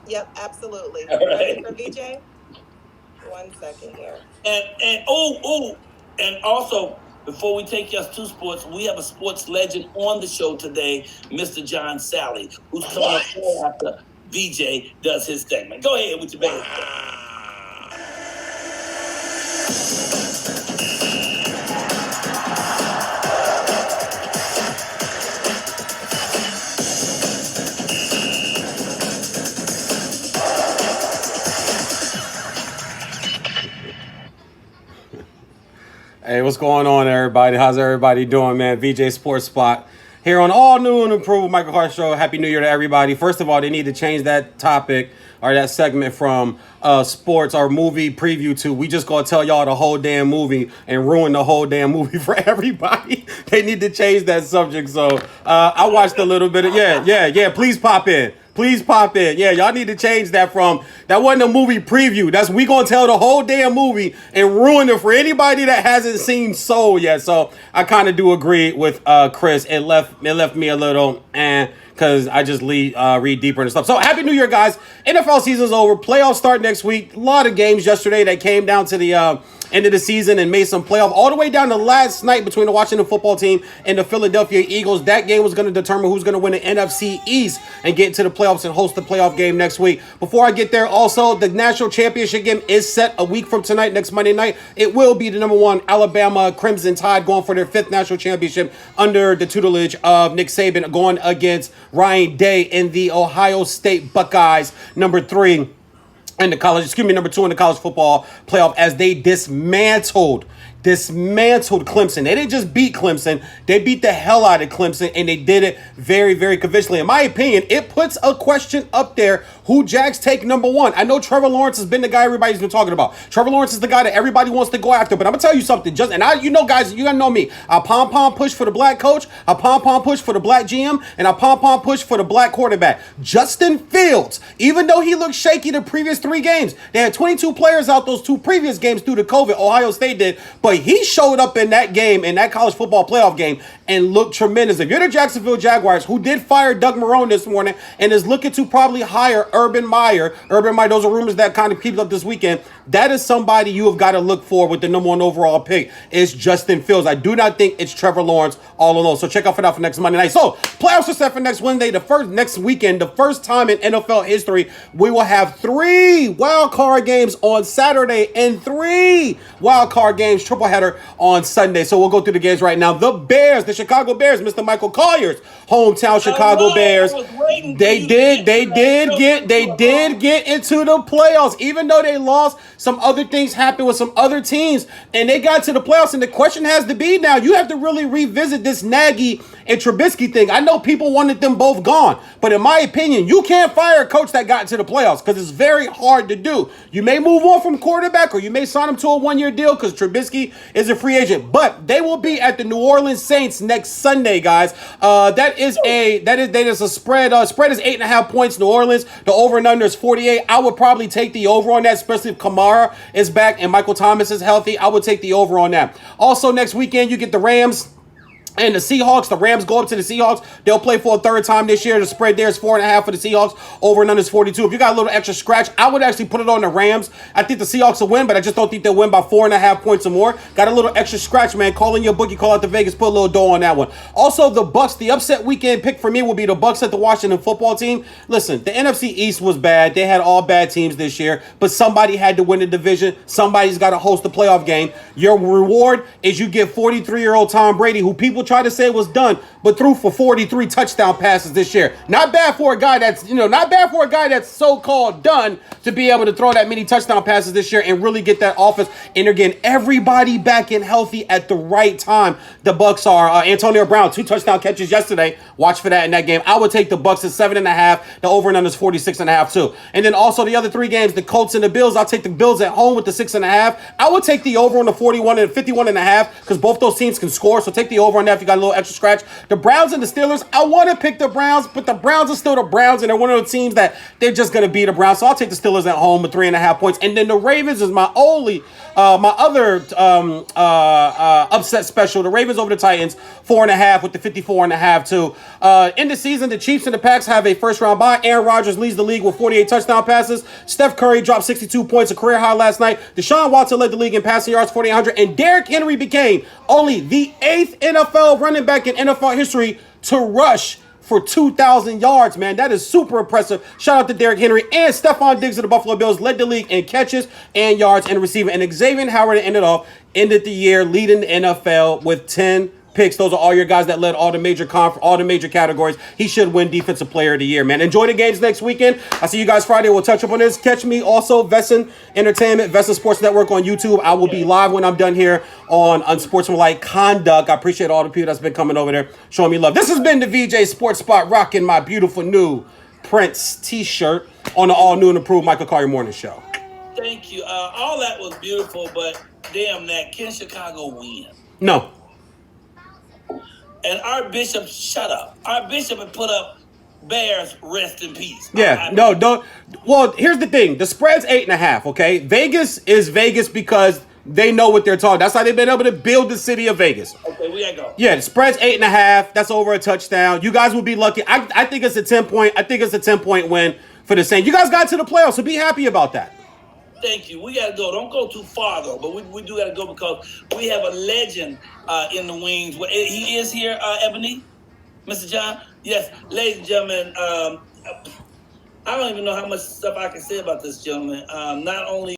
Yep, absolutely. All right. Ready for VJ? 1 second here. And also, before we take us to sports, we have a sports legend on the show today, Mr. John Salley, who's coming up right after VJ does his segment. Go ahead with your band. Hey, what's going on, everybody? How's everybody doing, man? VJ Sports Spot here on all new and improved Michael Hart Show. Happy New Year to everybody. First of all, they need to change that topic or that segment from sports or movie preview to we just gonna tell y'all the whole damn movie and ruin the whole damn movie for everybody. They need to change that subject. So I watched a little bit of yeah. Please pop in. Please pop in. Yeah, y'all need to change that from that wasn't a movie preview. That's we gonna tell the whole damn movie and ruin it for anybody that hasn't seen Soul yet. So I kind of do agree with Chris. It left me a little because I just read deeper into stuff. So happy New Year, guys. NFL season's over. Playoffs start next week. A lot of games yesterday that came down to the end of the season and made some playoff all the way down to last night between the Washington football team and the Philadelphia Eagles. That game was going to determine who's going to win the NFC East and get into the playoffs and host the playoff game next week. Before I get there, also, the national championship game is set a week from tonight, next Monday night. It will be the number one Alabama Crimson Tide going for their 5th national championship under the tutelage of Nick Saban going against Ryan Day in the Ohio State Buckeyes, number 2 in the college football playoff as they dismantled Clemson. They didn't just beat Clemson. They beat the hell out of Clemson, and they did it very, very convincingly. In my opinion, it puts a question up there. Who Jags take number 1? I know Trevor Lawrence has been the guy everybody's been talking about. Trevor Lawrence is the guy that everybody wants to go after. But I'm going to tell you something. Guys, you got to know me. I pom-pom push for the black coach. I pom-pom push for the black GM. And I pom-pom push for the black quarterback. Justin Fields, even though he looked shaky the previous 3 games, they had 22 players out those 2 previous games due to COVID. Ohio State did. But he showed up in that game, in that college football playoff game, and looked tremendous. If you're the Jacksonville Jaguars, who did fire Doug Marrone this morning and is looking to probably hire Urban Meyer, those are rumors that kind of keep up this weekend. That is somebody you have got to look for with the number 1 overall pick. It's Justin Fields. I do not think it's Trevor Lawrence all alone. So check out for that for next Monday night. So playoffs are set for next Wednesday, next weekend, the first time in NFL history. We will have 3 wild card games on Saturday and 3 wild card games, triple header on Sunday. So we'll go through the games right now. The Chicago Bears, Mr. Michael Colyar's hometown Chicago Bears. They did get into the playoffs, even though they lost. Some other things happened with some other teams, and they got to the playoffs. And the question has to be now, you have to really revisit this Nagy and Trubisky thing. I know people wanted them both gone, but in my opinion, you can't fire a coach that got into the playoffs because it's very hard to do. You may move on from quarterback, or you may sign him to a 1-year deal because Trubisky is a free agent. But they will be at the New Orleans Saints next Sunday, guys. That is a spread. Spread is 8.5 points. New Orleans. The over and under is 48. I would probably take the over on that, especially if Kamara is back and Michael Thomas is healthy. I would take the over on that. Also, next weekend you get the Rams and the Seahawks. The Rams go up to the Seahawks. They'll play for a 3rd time this year. The spread there is 4.5 for the Seahawks. Over and under is 42. If you got a little extra scratch, I would actually put it on the Rams. I think the Seahawks will win, but I just don't think they'll win by 4.5 points or more. Got a little extra scratch, man. Call in your bookie. Call out the Vegas. Put a little dough on that one. Also, the Bucks. The upset weekend pick for me will be the Bucks at the Washington football team. Listen, the NFC East was bad. They had all bad teams this year, but somebody had to win the division. Somebody's got to host the playoff game. Your reward is you get 43-year-old Tom Brady, who people try to say was done, but threw for 43 touchdown passes this year. Not bad for a guy that's so-called done to be able to throw that many touchdown passes this year and really get that offense. And again, everybody back in healthy at the right time. The Bucks are Antonio Brown, 2 touchdown catches yesterday. Watch for that in that game. I would take the Bucks at 7.5. The over and under is 46.5 too. And then also the other 3 games, the Colts and the Bills. I'll take the Bills at home with the 6.5. I would take the over on the 51 and 51.5 because both those teams can score. So take the over on that. Jeff, you got a little extra scratch. The Browns and the Steelers, I want to pick the Browns, but the Browns are still the Browns, and they're one of those teams that they're just going to beat the Browns. So I'll take the Steelers at home with 3.5 points. And then the Ravens is my other upset special. The Ravens over the Titans, 4.5 with the 54.5 too. In the season, the Chiefs and the Packs have a first-round bye. Aaron Rodgers leads the league with 48 touchdown passes. Steph Curry dropped 62 points, a career high last night. Deshaun Watson led the league in passing yards, 4,800. And Derrick Henry became only the 8th NFL running back in NFL history to rush for 2,000 yards, man. That is super impressive. Shout out to Derrick Henry. And Stephon Diggs of the Buffalo Bills led the league in catches and yards and receiving. And Xavier Howard ended the year leading the NFL with 10 picks. Those are all your guys that led all the major categories. He should win Defensive Player of the Year, man. Enjoy the games next weekend. I'll see you guys Friday. We'll touch up on this. Catch me also, Vesson Entertainment, Vesson Sports Network on YouTube. I will be live when I'm done here on Unsportsmanlike Conduct. I appreciate all the people that's been coming over there showing me love. This has been the VJ Sports Spot, rocking my beautiful new Prince t-shirt on the all-new and improved Michael Colyar Morning Show. Thank you. All that was beautiful, but damn that. Can Chicago win? No. And our bishop, shut up. Our bishop had put up Bears, rest in peace. Yeah, no, don't. Well, here's the thing. The spread's 8.5, okay? Vegas is Vegas because they know what they're talking. That's how they've been able to build the city of Vegas. Okay, we gotta go. Yeah, the spread's 8.5. That's over a touchdown. You guys will be lucky. I think it's a 10-point. I think it's a 10-point win for the Saints. You guys got to the playoffs, so be happy about that. Thank you. We got to go. Don't go too far, though. But we do got to go because we have a legend in the wings. He is here, Ebony, Mr. John. Yes, ladies and gentlemen, I don't even know how much stuff I can say about this gentleman. Not only